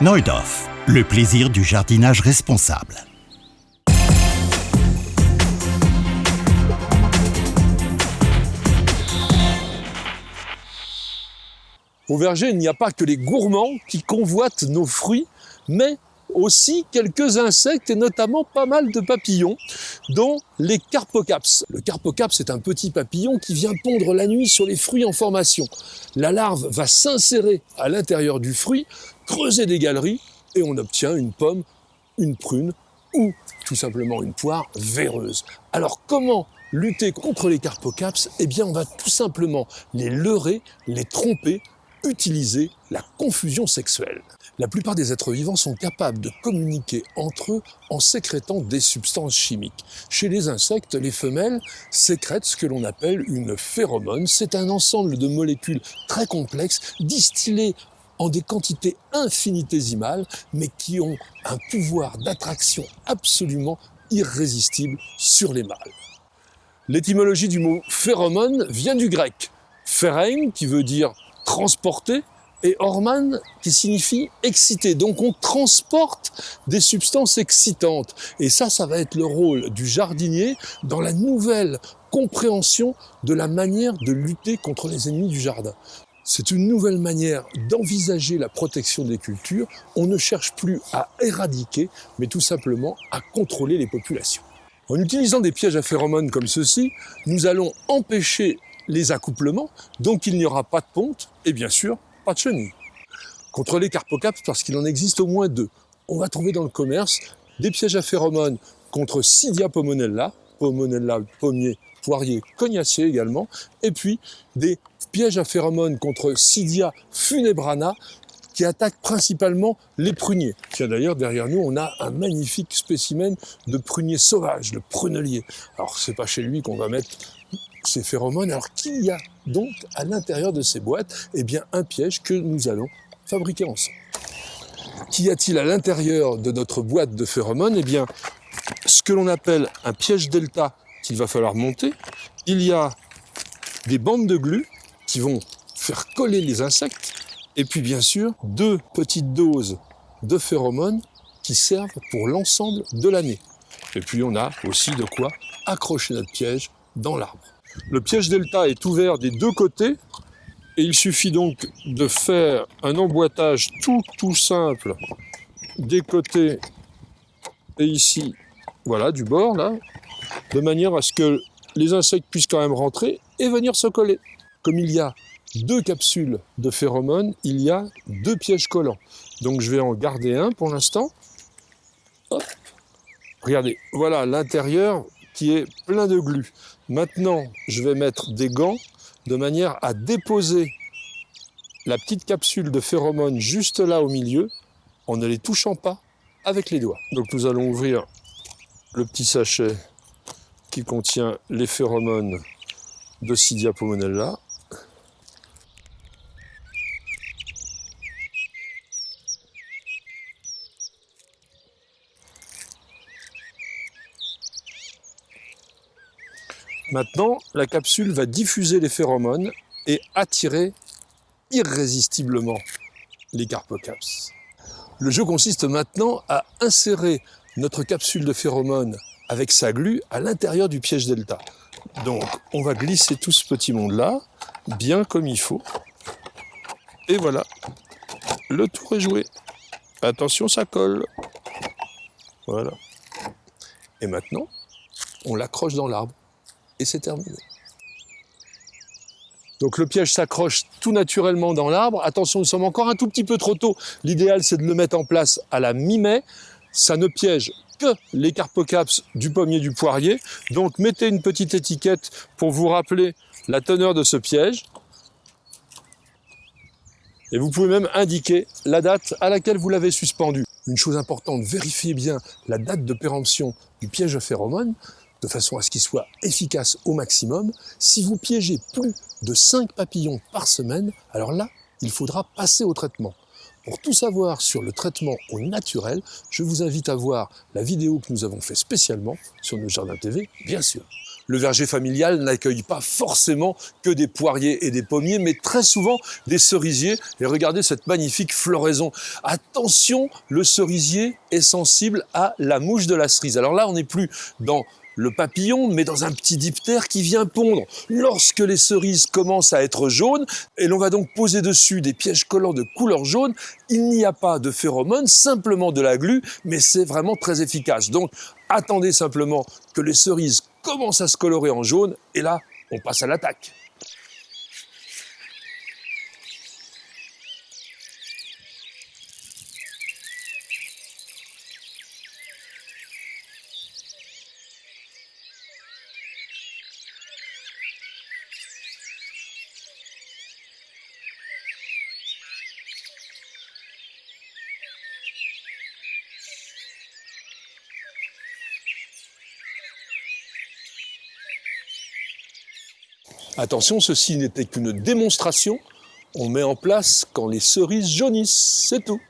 Neudorf, le plaisir du jardinage responsable. Au verger, il n'y a pas que les gourmands qui convoitent nos fruits, mais aussi quelques insectes et notamment pas mal de papillons, dont les carpocaps. Le carpocaps est un petit papillon qui vient pondre la nuit sur les fruits en formation. La larve va s'insérer à l'intérieur du fruit, creuser des galeries et on obtient une pomme, une prune ou tout simplement une poire véreuse. Alors comment lutter contre les carpocaps? Eh bien on va tout simplement les leurrer, les tromper, utiliser la confusion sexuelle. La plupart des êtres vivants sont capables de communiquer entre eux en sécrétant des substances chimiques. Chez les insectes, les femelles sécrètent ce que l'on appelle une phéromone. C'est un ensemble de molécules très complexes, distillées en des quantités infinitésimales, mais qui ont un pouvoir d'attraction absolument irrésistible sur les mâles. L'étymologie du mot phéromone vient du grec. Phérein, qui veut dire transporter, et hormone qui signifie exciter. Donc on transporte des substances excitantes. Et ça va être le rôle du jardinier dans la nouvelle compréhension de la manière de lutter contre les ennemis du jardin. C'est une nouvelle manière d'envisager la protection des cultures. On ne cherche plus à éradiquer, mais tout simplement à contrôler les populations. En utilisant des pièges à phéromones comme ceci, nous allons empêcher les accouplements, donc il n'y aura pas de ponte et bien sûr pas de chenilles. Contre les carpocaps, parce qu'il en existe au moins deux, on va trouver dans le commerce des pièges à phéromones contre Cydia pomonella, pommier, poirier, cognacier également, et puis des pièges à phéromones contre Cydia funebrana qui attaquent principalement les pruniers. Tiens, d'ailleurs, derrière nous, on a un magnifique spécimen de prunier sauvage, le prunelier. Alors, c'est pas chez lui qu'on va mettre ces phéromones. Alors, qu'il y a donc à l'intérieur de ces boîtes? Eh bien, un piège que nous allons fabriquer ensemble. Qu'y a-t-il à l'intérieur de notre boîte de phéromones? Eh bien, ce que l'on appelle un piège delta qu'il va falloir monter. Il y a des bandes de glu qui vont faire coller les insectes. Et puis, bien sûr, 2 petites doses de phéromones qui servent pour l'ensemble de l'année. Et puis, on a aussi de quoi accrocher notre piège dans l'arbre. Le piège delta est ouvert des deux côtés et il suffit donc de faire un emboîtage tout simple des côtés et ici, voilà, du bord là, de manière à ce que les insectes puissent quand même rentrer et venir se coller. Comme il y a 2 capsules de phéromones, il y a 2 pièges collants. Donc je vais en garder un pour l'instant. Hop. Regardez, voilà l'intérieur qui est plein de glu. Maintenant, je vais mettre des gants de manière à déposer la petite capsule de phéromones juste là au milieu, en ne les touchant pas avec les doigts. Donc nous allons ouvrir le petit sachet qui contient les phéromones de Cydia pomonella. Maintenant, la capsule va diffuser les phéromones et attirer irrésistiblement les carpocaps. Le jeu consiste maintenant à insérer notre capsule de phéromones avec sa glu à l'intérieur du piège delta. Donc, on va glisser tout ce petit monde-là, bien comme il faut. Et voilà, le tour est joué. Attention, ça colle. Voilà. Et maintenant, on l'accroche dans l'arbre. Et c'est terminé. Donc le piège s'accroche tout naturellement dans l'arbre. Attention, nous sommes encore un tout petit peu trop tôt. L'idéal, c'est de le mettre en place à la mi-mai. Ça ne piège que les carpocaps du pommier, du poirier. Donc mettez une petite étiquette pour vous rappeler la teneur de ce piège. Et vous pouvez même indiquer la date à laquelle vous l'avez suspendu. Une chose importante, vérifiez bien la date de péremption du piège à phéromones, de façon à ce qu'il soit efficace au maximum. Si vous piégez plus de 5 papillons par semaine, alors là, il faudra passer au traitement. Pour tout savoir sur le traitement au naturel, je vous invite à voir la vidéo que nous avons fait spécialement sur Notre Jardin TV, bien sûr. Le verger familial n'accueille pas forcément que des poiriers et des pommiers, mais très souvent des cerisiers. Et regardez cette magnifique floraison. Attention, le cerisier est sensible à la mouche de la cerise. Alors là, on n'est plus dans le papillon, mais dans un petit diptère qui vient pondre. Lorsque les cerises commencent à être jaunes, et l'on va donc poser dessus des pièges collants de couleur jaune, il n'y a pas de phéromones, simplement de la glu, mais c'est vraiment très efficace. Donc attendez simplement que les cerises commencent à se colorer en jaune, et là, on passe à l'attaque. Attention, ceci n'était qu'une démonstration. On met en place quand les cerises jaunissent, c'est tout.